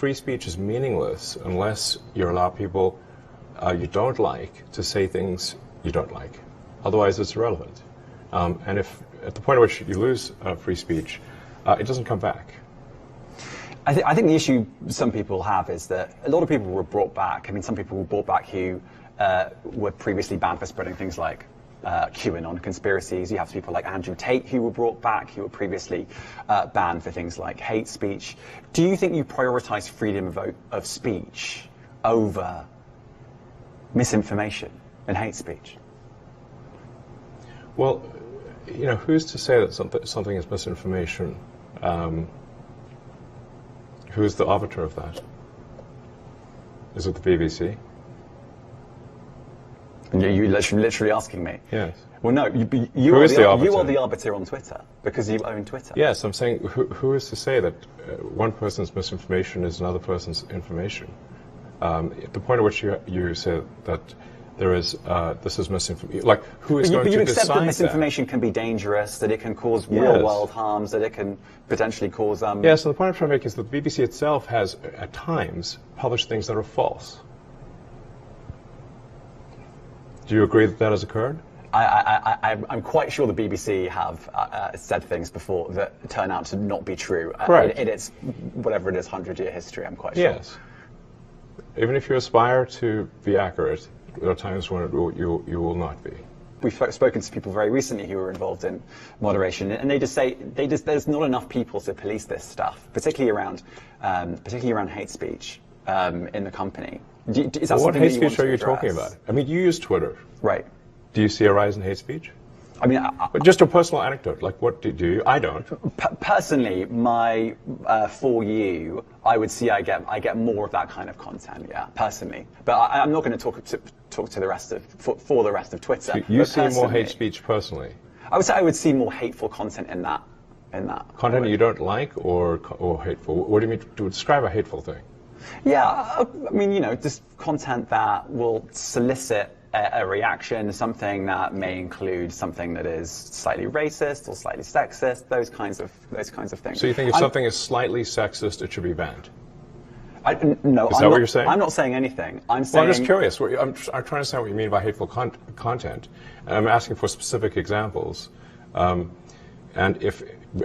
free speech is meaningless unless you allow people you don't like to say things you don't like. Otherwise, it's irrelevant. And if at the point at which you lose free speech, it doesn't come back. I think the issue some people have is that a lot of people were brought back. I mean, some people were brought back who were previously banned for spreading things like QAnon conspiracies. You have people like Andrew Tate who were brought back, who were previously banned for things like hate speech. Do you think you prioritize freedom of speech over misinformation and hate speech? Well, you know, who's to say that something is misinformation? Who's the arbiter of that? Is it the BBC? You're literally asking me? Yes. Well, no, you are the arbiter on Twitter, because you own Twitter. Yes, I'm saying who is to say that one person's misinformation is another person's information? At the point at which you say that there is this is misinformation, like who is going to decide that? You accept that misinformation can be dangerous, that it can cause real-world harms, that it can potentially cause... Yeah, so the point I'm trying to make is that the BBC itself has, at times, published things that are false. Do you agree that that has occurred? I'm quite sure the BBC have said things before that turn out to not be true. Correct. In its, whatever it is, 100-year history, I'm quite sure. Yes. Even if you aspire to be accurate, there are times when you will not be. We've spoken to people very recently who were involved in moderation, and they just say there's not enough people to police this stuff, particularly around hate speech in the company. Is that what hate that speech are you talking about? I mean, you use Twitter. Right. Do you see a rise in hate speech? I mean, just a personal anecdote. Like, what do you? I don't. Personally, for you, I would see I get more of that kind of content. Yeah, personally, but I'm not going to talk to the rest of for the rest of Twitter. So you see more hate speech personally? I would say I would see more hateful content in that. Content you don't like or hateful? What do you mean to describe a hateful thing? Yeah, I mean, you know, just content that will solicit a reaction, something that may include something that is slightly racist or slightly sexist, those kinds of things. So you think if something is slightly sexist, it should be banned? No, is that what you're saying? I'm not saying anything. I'm saying. Well, I'm just curious. I'm trying to understand what you mean by hateful content. And I'm asking for specific examples. And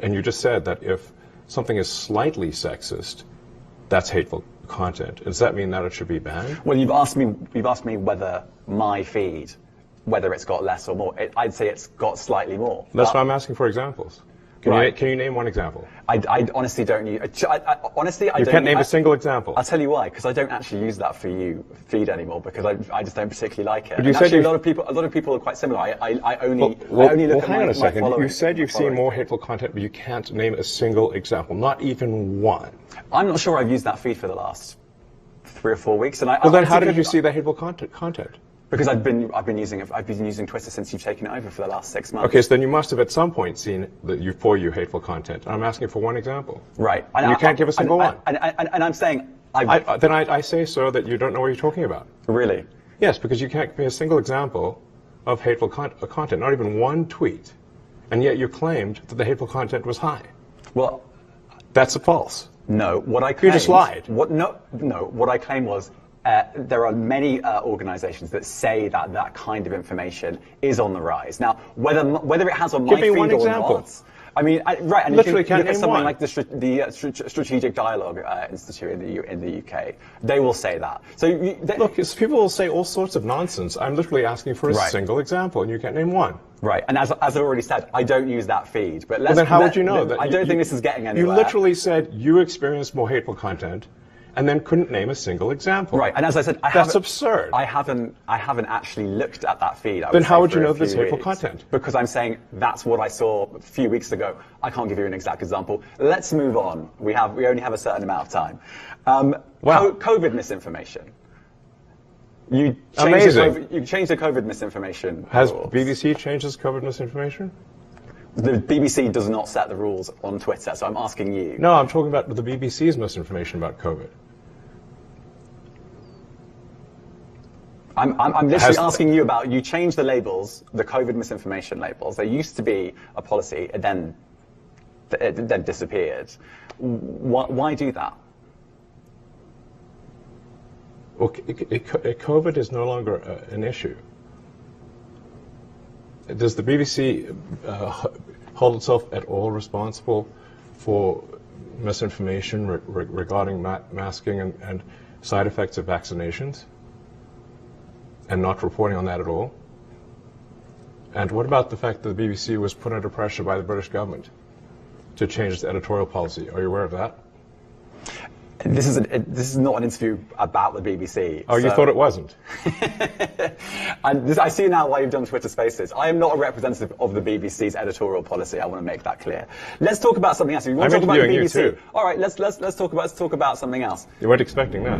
you just said that if something is slightly sexist, that's hateful content. Does that mean that it should be banned? Well, you've asked me whether my feed, whether it's got less or more. I'd say it's got slightly more. That's why I'm asking for examples. Can you name one example? I honestly don't use. Honestly, I you don't. can't name a single example. I'll tell you why. Because I don't actually use that for you feed anymore. Because I just don't particularly like it. But you said actually, a lot of people are quite similar. I only look at hang on a second. my You said you've seen more hateful content, but you can't name a single example, not even one. I'm not sure I've used that feed for the last 3 or 4 weeks. And then how did you see the hateful content? Because I've been using Twitter since you've taken it over for the last 6 months. Okay, so then you must have at some point seen for you hateful content. I'm asking for one example. Right. And you can't give a single one. And I'm saying then I say, sir, that you don't know what you're talking about. Really? Yes, because you can't give me a single example of hateful content, not even one tweet, and yet you claimed that the hateful content was high. Well, that's false. No, what I claimed... You just lied. What I claimed was there are many organizations that say that kind of information is on the rise. Now, whether it has on my feed or not... I mean, right, and literally you can look at something one. like the Strategic Dialogue Institute in the UK. They will say that. So look, people will say all sorts of nonsense. I'm literally asking for a single example, and you can't name one. Right, and as I've already said, I don't use that feed. But then how would you know that? I don't think this is getting anywhere. You literally said you experienced more hateful content, and then couldn't name a single example. Right, and as I said, that's absurd. I haven't actually looked at that feed. Then how would you know this hateful content? Because I'm saying that's what I saw a few weeks ago. I can't give you an exact example. Let's move on. We only have a certain amount of time. Wow. COVID misinformation. You changed the COVID misinformation. Has rules. BBC changed its COVID misinformation? The BBC does not set the rules on Twitter, so I'm asking you. No, I'm talking about the BBC's misinformation about COVID. I'm literally asking you about, you changed the labels, the COVID misinformation labels. There used to be a policy, it then disappeared. Why do that? Well, COVID is no longer an issue. Does the BBC hold itself at all responsible for misinformation regarding masking and side effects of vaccinations, and not reporting on that at all? And what about the fact that the BBC was put under pressure by the British government to change its editorial policy? Are you aware of that? This is not an interview about the BBC. Oh, you thought it wasn't? I see now why you've done Twitter Spaces. I am not a representative of the BBC's editorial policy. I want to make that clear. Let's talk about something else. If you want to talk about the BBC, you too. All right, let's talk about something else. You weren't expecting that.